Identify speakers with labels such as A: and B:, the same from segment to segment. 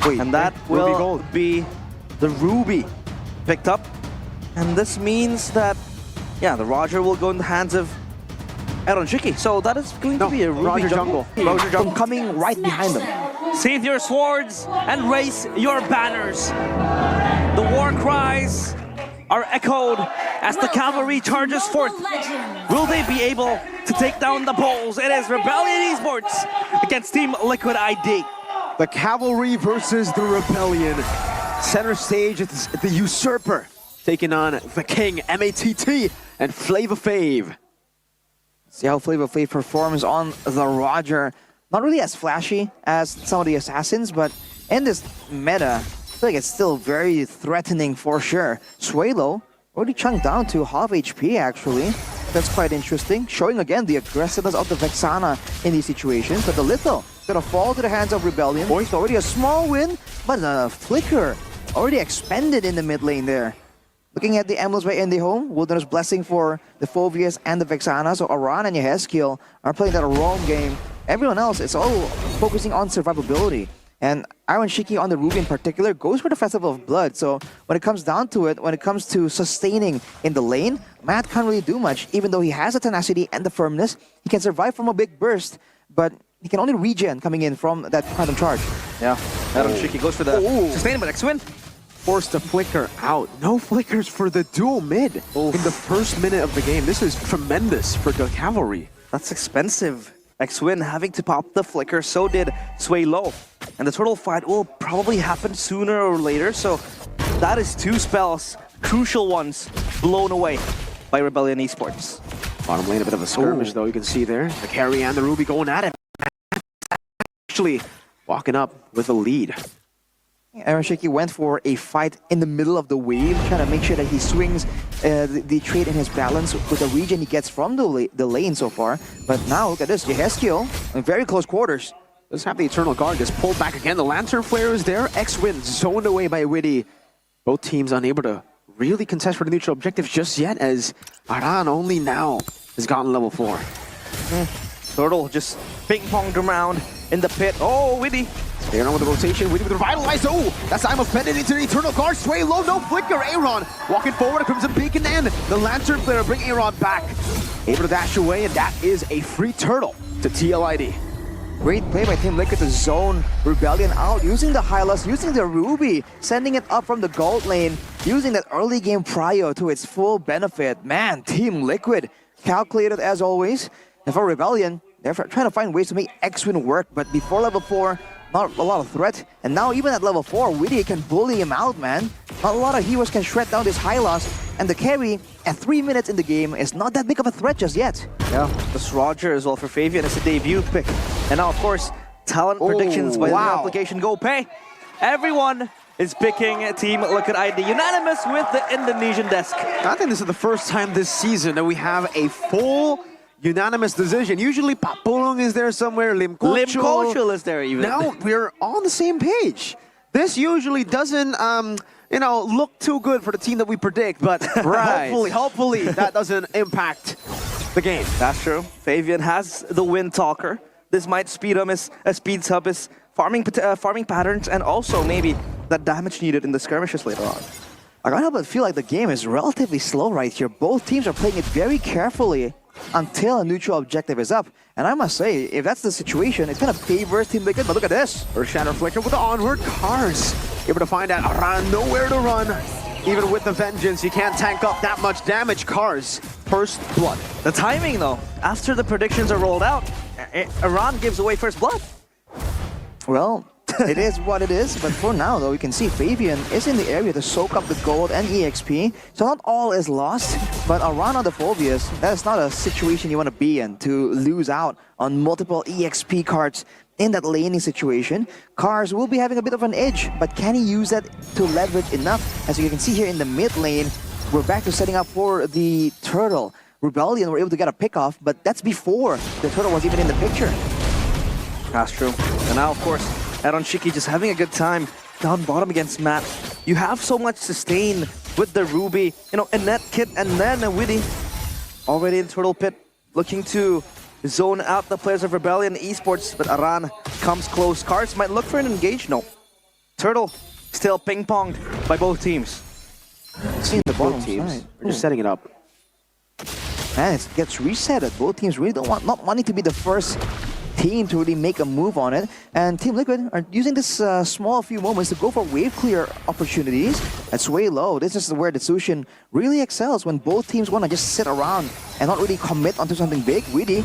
A: Wait,
B: and that
A: Ruby
B: will
A: gold.
B: be the Ruby picked up. And this means that, yeah, the Roger will go in the hands of Aaron Shiki. So that is going to be a Ruby
A: Roger
B: jungle. Roger jungle.
C: Coming right behind them.
B: Sheathe your swords and raise your banners. The war cries are echoed as the cavalry charges forth. Will they be able to take down the Bulls? It is Rebellion Esports against Team Liquid ID.
A: The cavalry versus the rebellion. Center stage, it's the usurper taking on the king, MATT, and Flavor Flav.
C: See how Flavor Flav performs on the Roger. Not really as flashy as some of the assassins, but in this meta, I feel like it's still very threatening for sure. Suelo already chunked down to half HP actually. That's quite interesting. Showing again the aggressiveness of the Vexana in these situations. But the Litho gonna fall to the hands of Rebellion. It's already a small win, but a flicker already expended in the mid lane there. Looking at the emblems by Indie Home, Wilderness Blessing for the Phobias and the Vexana. So Aran and Yehezkiel are playing that roam game. Everyone else is all focusing on survivability. And Aaron Shiki on the Ruby in particular goes for the Festival of Blood. So when it comes down to it, when it comes to sustaining in the lane, Matt can't really do much. Even though he has the tenacity and the firmness, he can survive from a big burst, but he can only regen coming in from that quantum charge.
B: Yeah, Aaron Shiki goes for the sustain, but X-Win.
A: Forced the flicker out. No flickers for the dual mid in the first minute of the game. This is tremendous for the cavalry.
B: That's expensive. X-Win having to pop the flicker, so did Sway Low. And the turtle fight will probably happen sooner or later, so that is two spells, crucial ones, blown away by Rebellion Esports.
A: Bottom lane, a bit of a skirmish though, you can see there. The carry and the Ruby going at it. Actually walking up with a lead.
C: Aaron Shiki went for a fight in the middle of the wave, trying to make sure that he swings the trade in his balance with the regen he gets from the lane so far. But now, look at this, Yehezkiel in very close quarters.
A: Does have the Eternal Guard just pulled back again. The Lantern Flare is there. X-Win zoned away by Witty. Both teams unable to really contest for the neutral objectives just yet, as Aran only now has gotten level 4.
B: Turtle just ping-ponged around in the pit. Oh, Witty.
A: Staying on with the rotation, Witty with the Revitalize. Oh, that's time of Pendant into the Eternal Guard. Sway Low, no flicker. Aaron walking forward, Crimson Beacon, and the Lantern Flare bring Aaron back. Able to dash away, and that is a free turtle to TLID.
C: Great play by Team Liquid to zone Rebellion out, using the Hylas, using the Ruby, sending it up from the gold lane, using that early game prio to its full benefit. Man, Team Liquid, calculated as always. And for Rebellion, they're trying to find ways to make X-Win work, but before level 4, not a lot of threat. And now even at level 4, Witty can bully him out, man. Not a lot of heroes can shred down this Hylas, and the carry at 3 minutes in the game is not that big of a threat just yet.
B: Yeah, this Roger as well for Fabian is a debut pick. And now, of course, talent predictions by the application Go Pay. Everyone is picking Team Liquid ID, unanimous with the Indonesian desk.
A: I think this is the first time this season that we have a full unanimous decision. Usually Papulong is there somewhere, Lim
B: Kochul is there even.
A: Now we're on the same page. This usually doesn't you know, look too good for the team that we predict, but hopefully that doesn't impact the game.
B: That's true. Fabian has the Wind Talker. This might speed up his speeds up his farming patterns, and also maybe that damage needed in the skirmishes later on.
C: I can't help but feel like the game is relatively slow right here. Both teams are playing it very carefully until a neutral objective is up. And I must say, if that's the situation, it's kind of favors Team Liquid, but look at this.
A: Or Shadow Flicker with the onward cars. Able to find out Aran nowhere to run. Even with the Vengeance, you can't tank up that much damage. Cars, first blood.
B: The timing though, after the predictions are rolled out, Aran gives away first blood.
C: Well, it is what it is, but for now though, you can see Fabian is in the area to soak up the gold and EXP, so not all is lost, but Aran on the Phobias, that's not a situation you want to be in, to lose out on multiple EXP cards in that laning situation. Cars will be having a bit of an edge, but can he use that to leverage enough? As you can see here in the mid lane, we're back to setting up for the Turtle. Rebellion were able to get a pick off, but that's before the Turtle was even in the picture.
B: That's true. And now, of course, Aaron Shiki just having a good time down bottom against Matt. You have so much sustain with the Ruby, you know, a net kit and then a Witty already in Turtle Pit, looking to zone out the players of Rebellion Esports, but Aran comes close. Cars might look for an engage, no. Turtle still ping-ponged by both teams.
C: See the bottom
A: Both teams
C: side.
A: are just setting it up.
C: And it gets reset. Both teams really don't want, not wanting to be the first team to really make a move on it. And Team Liquid are using this small few moments to go for wave clear opportunities. That's way low. This is where the Tsushin really excels, when both teams want to just sit around and not really commit onto something big. Witty.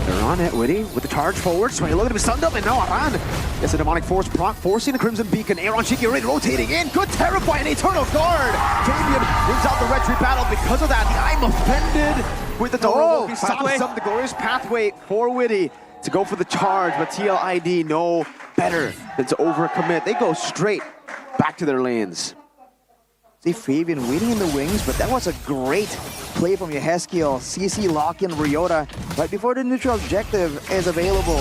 A: They're on it, Witty, with the charge forward. Sway low to be stunned up, and now Aran gets a demonic force proc, forcing the Crimson Beacon. Aaron Shiki already rotating in. Good terrify, and Eternal Guard. Fabian wins out the retreat battle. Because of that, I'm offended with the Toro. He stops up the glorious pathway for Witty to go for the charge, but TLID know better than to overcommit. They go straight back to their lanes.
C: See Fabian waiting in the wings, but that was a great play from Yeheskiel. CC lock-in Ryota right before the neutral objective is available.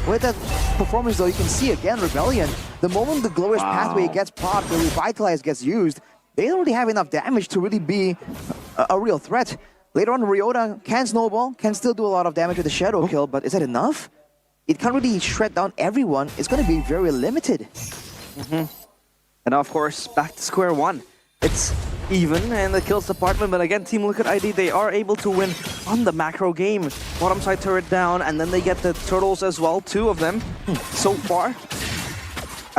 C: With that performance though, you can see again Rebellion. The moment the glorious pathway gets popped, the Revitalize gets used, they don't really have enough damage to really be a real threat. Later on, Ryota can snowball, can still do a lot of damage with the Shadow Kill, but is that enough? It can't really shred down everyone. It's going to be very limited.
B: And of course, back to square one. It's even in the kills department, but again, Team Liquid ID, they are able to win on the macro game. Bottom side turret down, and then they get the turtles as well, 2 of them so far.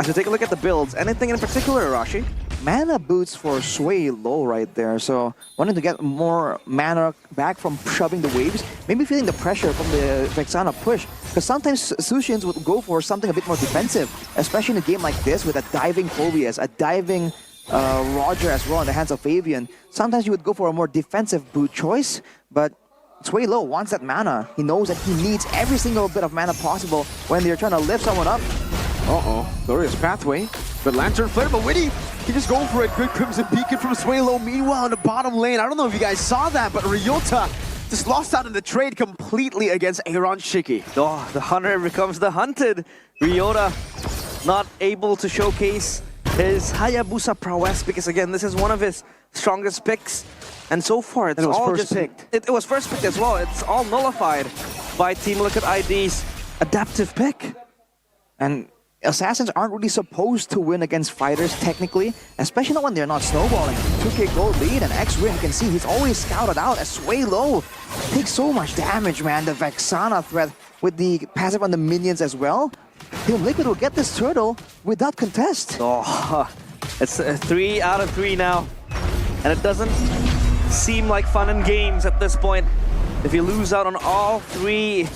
B: As we take a look at the builds, anything in particular, Arashi?
C: Mana boots for Sway low right there, so wanting to get more mana back from shoving the waves, maybe feeling the pressure from the Vexana push, because sometimes Tsushins would go for something a bit more defensive, especially in a game like this with a diving Phobias, a diving Roger as well in the hands of Fabian. Sometimes you would go for a more defensive boot choice, but Sway low wants that mana. He knows that he needs every single bit of mana possible when they're trying to lift someone up.
A: Glorious pathway. But Lantern Flare, but Witty, he just going for a good Crimson Beacon from Swaylo. Meanwhile, in the bottom lane, I don't know if you guys saw that, but Ryota just lost out in the trade completely against Aaron Shiki.
B: Oh, the hunter becomes the hunted. Ryota not able to showcase his Hayabusa prowess, because again, this is one of his strongest picks. And so far, it's all
A: first picked.
B: It was first picked as well. It's all nullified by Team Liquid ID's adaptive pick.
C: And Assassins aren't really supposed to win against fighters, technically, especially not when they're not snowballing. 2k gold lead and X-Win, you can see he's always scouted out as Sway low. Takes so much damage, man. The Vexana threat with the passive on the minions as well. Team Liquid will get this turtle without contest.
B: Oh, it's 3 out of 3 now. And it doesn't seem like fun and games at this point. If you lose out on all 3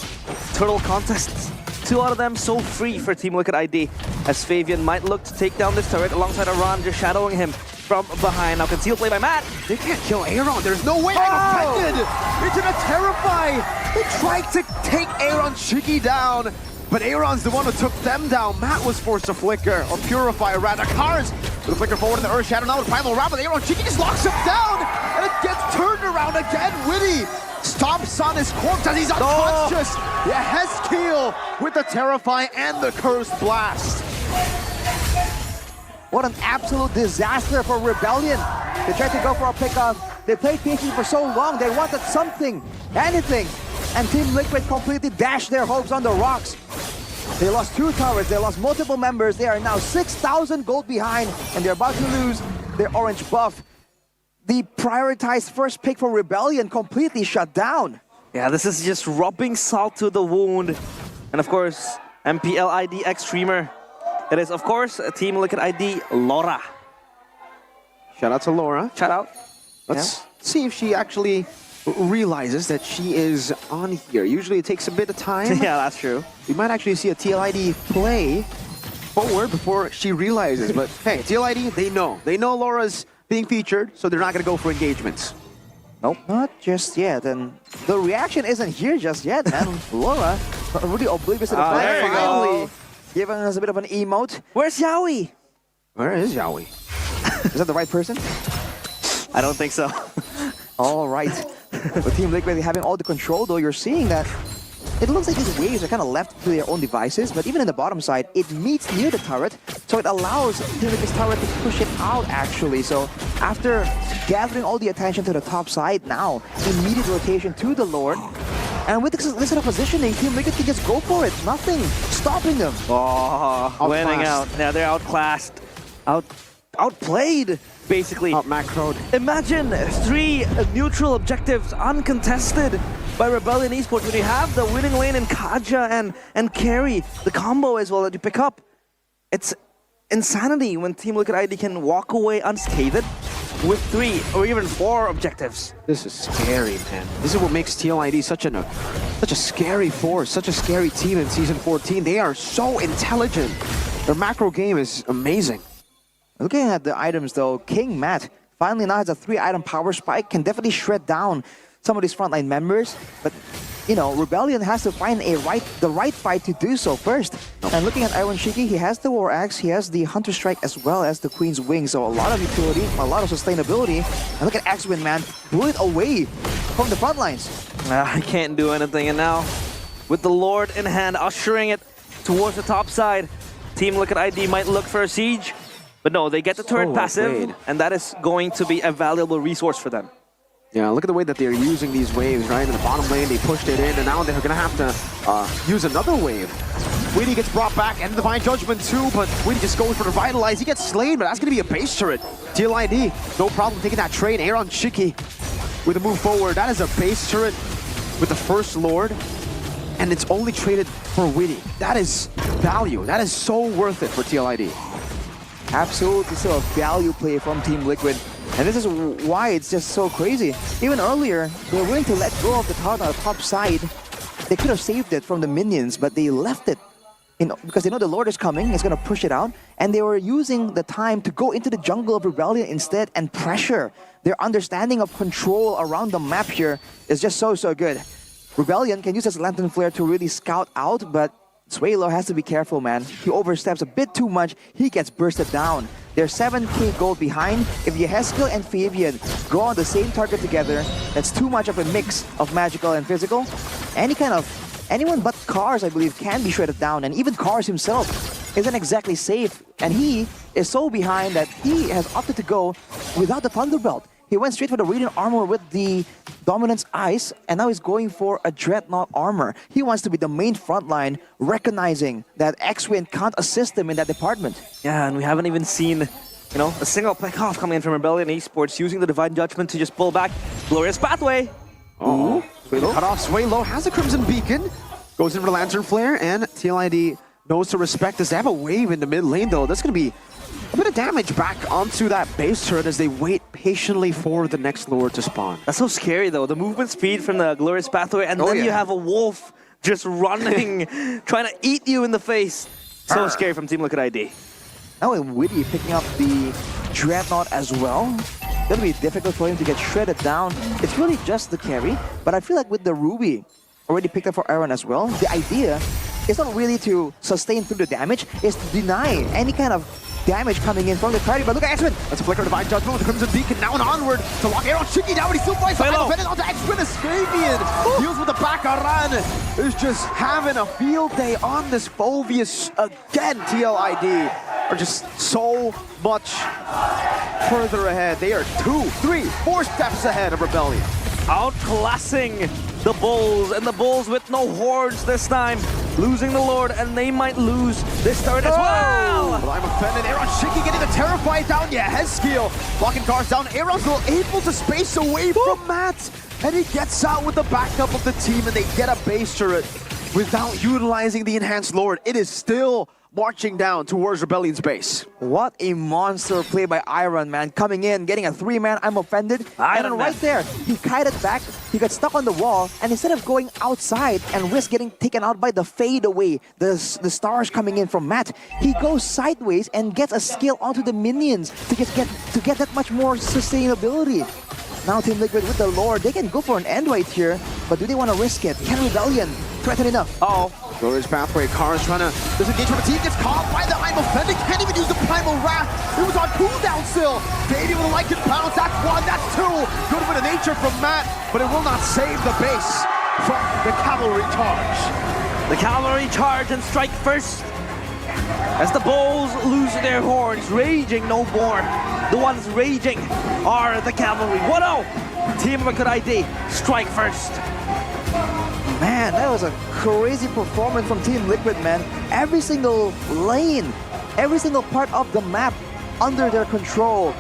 B: turtle contests, 2 out of them so free for Team Liquid ID, as Fabian might look to take down this turret alongside Aran, just shadowing him from behind. Now concealed play by Matt.
A: They can't kill Aaron. There's no way. I'm offended. Into the Terrify. They tried to take Aaron Shiki down, but Aaron's the one who took them down. Matt was forced to flicker, or purify rather. Cars with a flicker forward in the Earth Shadow now with Primal Wrap, but Aaron Shiki just locks him down, and it gets turned around again. Witty stomps on his corpse as he's unconscious. Yeheskiel with the Terrify and the Cursed Blast.
C: What an absolute disaster for Rebellion. They tried to go for a pickoff. They played patient for so long. They wanted something, anything. And Team Liquid completely dashed their hopes on the rocks. They lost 2 towers. They lost multiple members. They are now 6,000 gold behind, and they're about to lose their orange buff. The prioritized first pick for Rebellion completely shut down.
B: Yeah, this is just rubbing salt to the wound. And of course, MPL ID X-Streamer. It is, of course, a Team Liquid ID Laura.
A: Shout out to Laura.
B: Shout out.
A: Let's see if she actually realizes that she is on here. Usually it takes a bit of time.
B: Yeah, that's true.
A: We might actually see a TLID play forward before she realizes. But hey, TLID, they know. They know Laura's being featured, so they're not going to go for engagements.
C: Nope, not just yet. And the reaction isn't here just yet, man. Laura, really oblivious to the fact,
B: there you
C: finally
B: go.
C: giving us a bit of an emote.
B: Where's Yaoi?
A: Where is Yaoi?
C: Is that the right person?
B: I don't think so.
C: All right. With Team Liquid having all the control, though, you're seeing that it looks like these waves are kind of left to their own devices, but even in the bottom side, it meets near the turret, so it allows Team Liquid's turret to push it out, actually. So after gathering all the attention to the top side now, immediate rotation to the Lord, And with this sort of positioning, Team Liquid can just go for it. Nothing stopping them.
B: Oh, winning out.
A: Outclassed.
B: Yeah, they're outclassed. Outplayed, basically.
A: Out-macroed.
B: Imagine 3 neutral objectives uncontested by Rebellion Esports when you have the winning lane in Kaja and Carry, the combo as well that you pick up. It's insanity when Team Liquid ID can walk away unscathed with 3 or even 4 objectives.
A: This is scary, man. This is what makes TLID such a scary force, such a scary team in Season 14. They are so intelligent. Their macro game is amazing.
C: Looking at the items though, King Matt finally now has a 3-item power spike, can definitely shred down some of these frontline members, but you know, Rebellion has to find the right fight to do so first. And looking at Iron Shiki, he has the War Axe, he has the Hunter Strike as well as the Queen's Wing, so a lot of utility, a lot of sustainability. And look at X-Win, man, blew it away from the front lines.
B: I can't do anything, and now with the Lord in hand, ushering it towards the top side, Team Liquid ID might look for a siege, but no, they get the turret passive, and that is going to be a valuable resource for them.
A: Yeah, look at the way that they're using these waves, right? In the bottom lane, they pushed it in, and now they're going to have to use another wave. Weedy gets brought back, and Divine Judgment too, but Weedy just goes for the Revitalize. He gets slain, but that's going to be a base turret. TLID, no problem taking that trade. Aaron Shiki with a move forward. That is a base turret with the First Lord, and it's only traded for Weedy. That is value. That is so worth it for TLID.
C: Absolutely still a value play from Team Liquid. And this is why it's just so crazy. Even earlier, they were willing to let go of the tower on the top side. They could have saved it from the minions, but they left it. Because they know the Lord is coming, it's going to push it out. And they were using the time to go into the jungle of Rebellion instead and pressure. Their understanding of control around the map here is just so good. Rebellion can use his Lantern Flare to really scout out, but Swaylo has to be careful, man. He oversteps a bit too much, he gets bursted down. They're 7k gold behind. If Yehezkiel and Fabian go on the same target together, that's too much of a mix of magical and physical. Anyone but Cars, I believe, can be shredded down, and even Cars himself isn't exactly safe. And he is so behind that he has opted to go without the Thunderbelt. He went straight for the Radiant Armor with the Dominance Ice, and now he's going for a Dreadnought Armor. He wants to be the main frontline, recognizing that X-Win can't assist him in that department.
B: Yeah, and we haven't even seen, you know, a single pick-off coming in from Rebellion Esports, using the Divine Judgment to just pull back. Glorious Pathway!
A: Oh, cut off Swaylo, has a Crimson Beacon, goes in for the Lantern Flare, and TLID knows to respect this. They have a wave in the mid lane though. That's going to be a bit of damage back onto that base turret as they wait patiently for the next Lord to spawn.
B: That's so scary though, the movement speed from the Glorious Pathway, and then you have a wolf just running, trying to eat you in the face. So scary from Team Liquid ID.
C: Now with Witty picking up the Dreadnought as well, gonna be difficult for him to get shredded down. It's really just the carry, but I feel like with the Ruby already picked up for Aaron as well, the idea is not really to sustain through the damage, it's to deny any kind of damage coming in from the party. But look at X-Win!
A: That's a flicker of Divine Judgment with the Crimson Beacon now and onward to lock Aaron Shiki down, but he still fights the defendant onto X-Win as Fabian deals with the back. Aran is just having a field day on this Phobius again. TLID are just so much further ahead. They are 2, 3, 4 steps ahead of Rebellion.
B: Outclassing the Bulls, and the Bulls with no hordes this time, losing the Lord, and they might lose this turret as well.
A: But I'm offended. Aaron Shiki getting the Terrified down. Yehezkiel blocking cars down. Aaron's still able to space away from Matt, and he gets out with the backup of the team, and they get a base turret without utilizing the Enhanced Lord. It is still marching down towards Rebellion's base.
C: What a monster play by Iron, man. Coming in, getting a 3-man, I'm offended. And then right there, he kited back, he got stuck on the wall, and instead of going outside and risk getting taken out by the fade away, the stars coming in from Matt, he goes sideways and gets a skill onto the minions to get that much more sustainability. Now Team Liquid with the Lord, they can go for an end right here, but do they want to risk it? Can Rebellion threaten enough?
A: Glorious Pathway, Cars trying to disengage from the team, gets caught by the I'm offended, can't even use the Primal Wrath. It was on cooldown still. Baby with a Lycan Pounce, that's 1, that's 2. Good bit of nature from Matt, but it will not save the base from the Cavalry Charge.
B: The Cavalry charge and strike first, as the Bulls lose their horns, raging no more. The ones raging are the Cavalry. 1-0, Team Liquid ID, strike first.
C: Man, that was a crazy performance from Team Liquid, man. Every single lane, every single part of the map under their control.